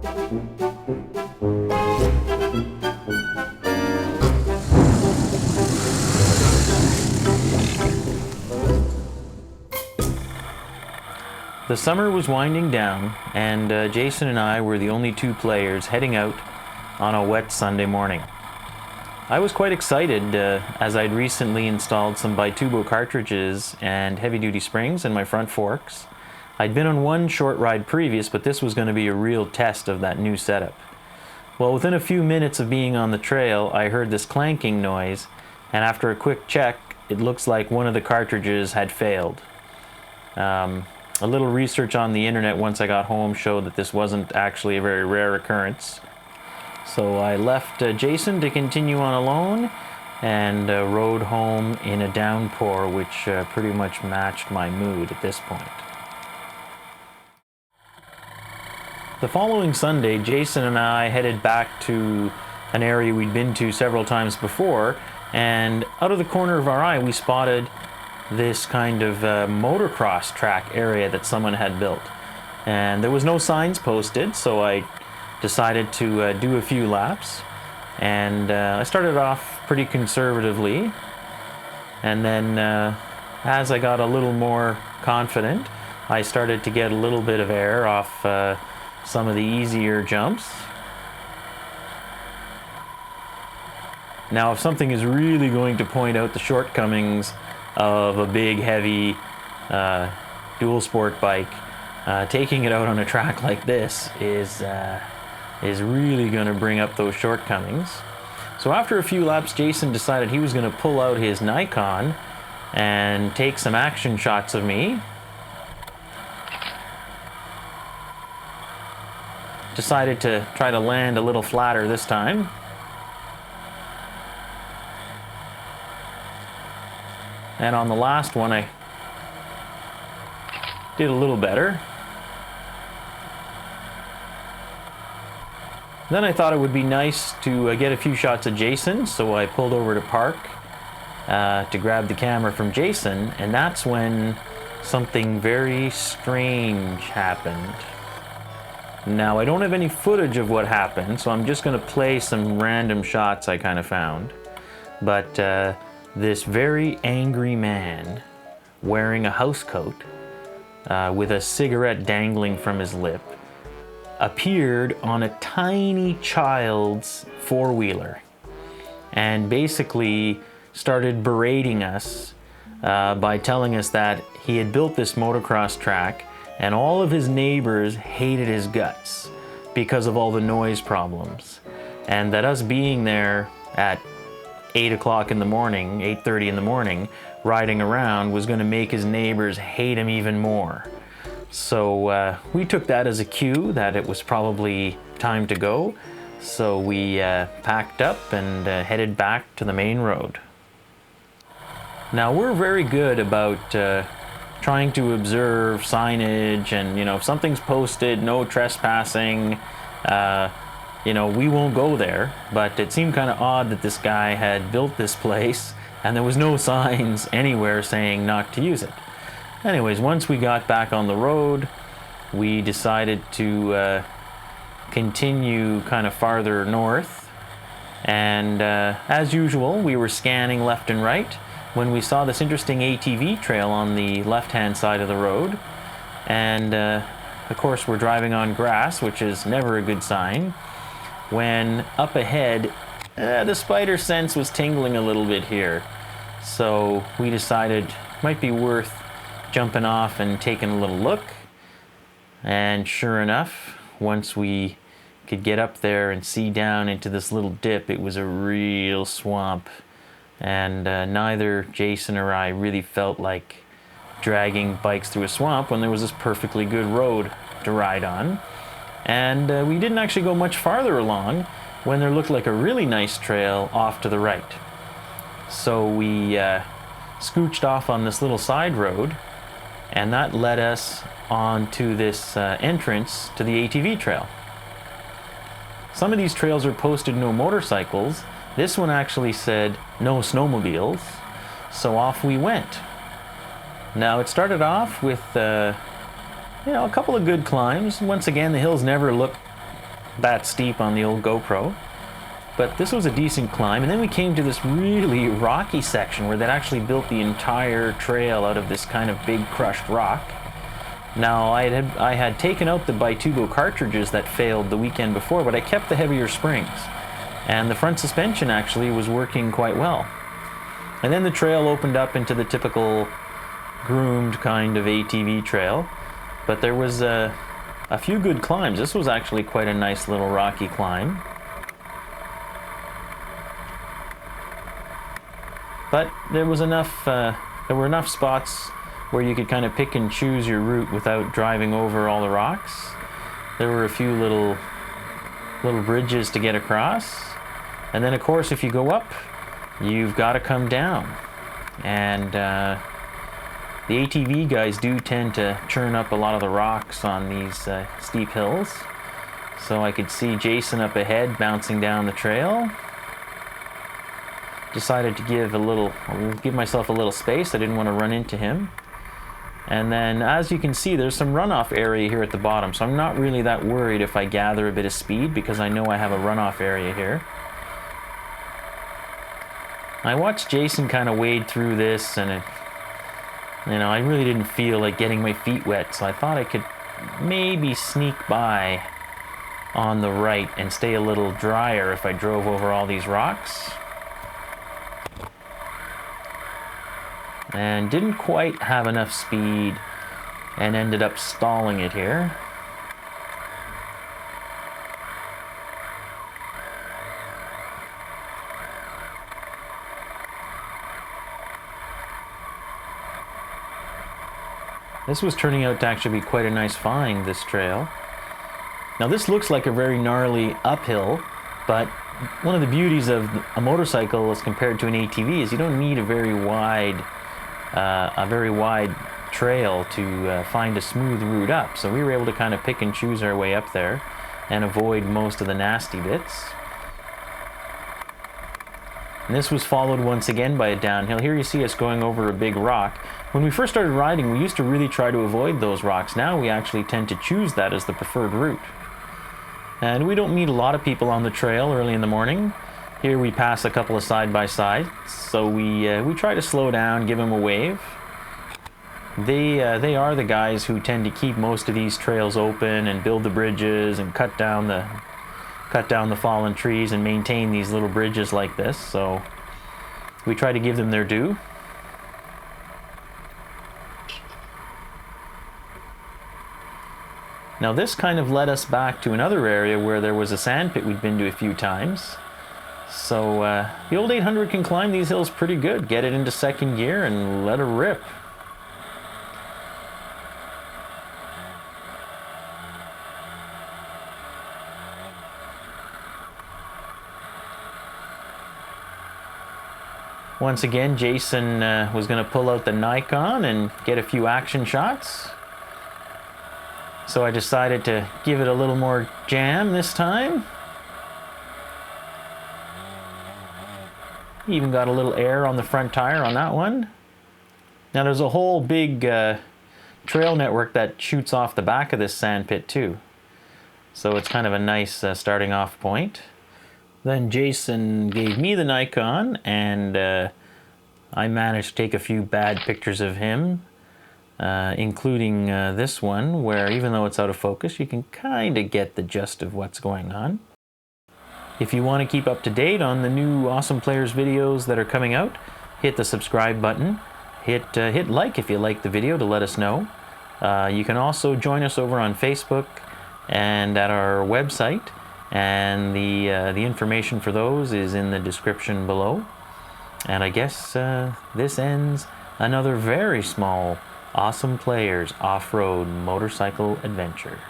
The summer was winding down, and Jason and I were the only two players heading out on a wet Sunday morning. I was quite excited as I'd recently installed some Bitubo cartridges and heavy-duty springs in my front forks. I'd been on one short ride previous, but this was going to be a real test of that new setup. Well, within a few minutes of being on the trail, I heard this clanking noise, and after a quick check, it looks like one of the cartridges had failed. A little research on the internet once I got home showed that this wasn't actually a very rare occurrence. So I left Jason to continue on alone and rode home in a downpour, which pretty much matched my mood at this point. The following Sunday, Jason and I headed back to an area we'd been to several times before, and out of the corner of our eye we spotted this kind of motocross track area that someone had built. And there was no signs posted, so I decided to do a few laps. And I started off pretty conservatively, and then as I got a little more confident, I started to get a little bit of air off some of the easier jumps. Now, if something is really going to point out the shortcomings of a big, heavy dual sport bike, taking it out on a track like this is really going to bring up those shortcomings. So after a few laps, Jason decided he was going to pull out his Nikon and take some action shots of me. Decided to try to land a little flatter this time. And on the last one, I did a little better. Then I thought it would be nice to get a few shots of Jason, so I pulled over to park to grab the camera from Jason, and that's when something very strange happened. Now, I don't have any footage of what happened, so I'm just going to play some random shots I kind of found. But this very angry man wearing a housecoat with a cigarette dangling from his lip appeared on a tiny child's four-wheeler and basically started berating us by telling us that he had built this motocross track and all of his neighbors hated his guts because of all the noise problems, and that us being there at 8 o'clock in the morning, 8:30 in the morning, riding around was going to make his neighbors hate him even more. So we took that as a cue that it was probably time to go. So we packed up and headed back to the main road. Now, we're very good about trying to observe signage, and if something's posted, no trespassing, we won't go there. But it seemed kind of odd that this guy had built this place and there was no signs anywhere saying not to use it. Anyways, once we got back on the road, we decided to continue kind of farther north. And as usual, we were scanning left and right when we saw this interesting ATV trail on the left-hand side of the road. And of course, we're driving on grass, which is never a good sign, when up ahead, the spider sense was tingling a little bit here. So we decided it might be worth jumping off and taking a little look. And sure enough, once we could get up there and see down into this little dip, it was a real swamp. And neither Jason or I really felt like dragging bikes through a swamp when there was this perfectly good road to ride on. And we didn't actually go much farther along when there looked like a really nice trail off to the right. So we scooched off on this little side road, and that led us onto this entrance to the ATV trail. Some of these trails are posted no motorcycles. This one actually said no snowmobiles, so off we went. Now, it started off with a couple of good climbs. Once again, the hills never look that steep on the old GoPro. But this was a decent climb, and then we came to this really rocky section where they'd actually built the entire trail out of this kind of big crushed rock. Now, I had taken out the Bitubo cartridges that failed the weekend before, but I kept the heavier springs. And the front suspension actually was working quite well. And then the trail opened up into the typical groomed kind of ATV trail. But there was a few good climbs. This was actually quite a nice little rocky climb. But there was enough, there were enough spots where you could kind of pick and choose your route without driving over all the rocks. There were a few little bridges to get across. And then of course if you go up, you've got to come down. And the ATV guys do tend to churn up a lot of the rocks on these steep hills. So I could see Jason up ahead bouncing down the trail. Decided to give myself a little space. I didn't want to run into him. And then, as you can see, there's some runoff area here at the bottom, so I'm not really that worried if I gather a bit of speed because I know I have a runoff area here. I watched Jason kind of wade through this, and I really didn't feel like getting my feet wet, so I thought I could maybe sneak by on the right and stay a little drier if I drove over all these rocks. And didn't quite have enough speed and ended up stalling it here. This was turning out to actually be quite a nice find, this trail. Now this looks like a very gnarly uphill, but one of the beauties of a motorcycle as compared to an ATV is you don't need a very wide trail to find a smooth route up. So we were able to kind of pick and choose our way up there and avoid most of the nasty bits. And this was followed once again by a downhill. Here you see us going over a big rock. When we first started riding, we used to really try to avoid those rocks. Now we actually tend to choose that as the preferred route. And we don't meet a lot of people on the trail early in the morning. Here we pass a couple of side-by-sides, so we try to slow down, give them a wave. They are the guys who tend to keep most of these trails open and build the bridges and cut down the fallen trees and maintain these little bridges like this. So we try to give them their due. Now this kind of led us back to another area where there was a sand pit we'd been to a few times. So the old 800 can climb these hills pretty good. Get it into second gear and let her rip. Once again, Jason was going to pull out the Nikon and get a few action shots. So I decided to give it a little more jam this time. Even got a little air on the front tire on that one. Now there's a whole big trail network that shoots off the back of this sand pit too. So it's kind of a nice starting off point. Then Jason gave me the Nikon and I managed to take a few bad pictures of him, including this one where even though it's out of focus you can kind of get the gist of what's going on. If you want to keep up to date on the new Awesome Players videos that are coming out, hit the subscribe button. Hit like if you like the video to let us know. You can also join us over on Facebook and at our website, and the information for those is in the description below. And I guess this ends another very small Awesome Players off-road motorcycle adventure.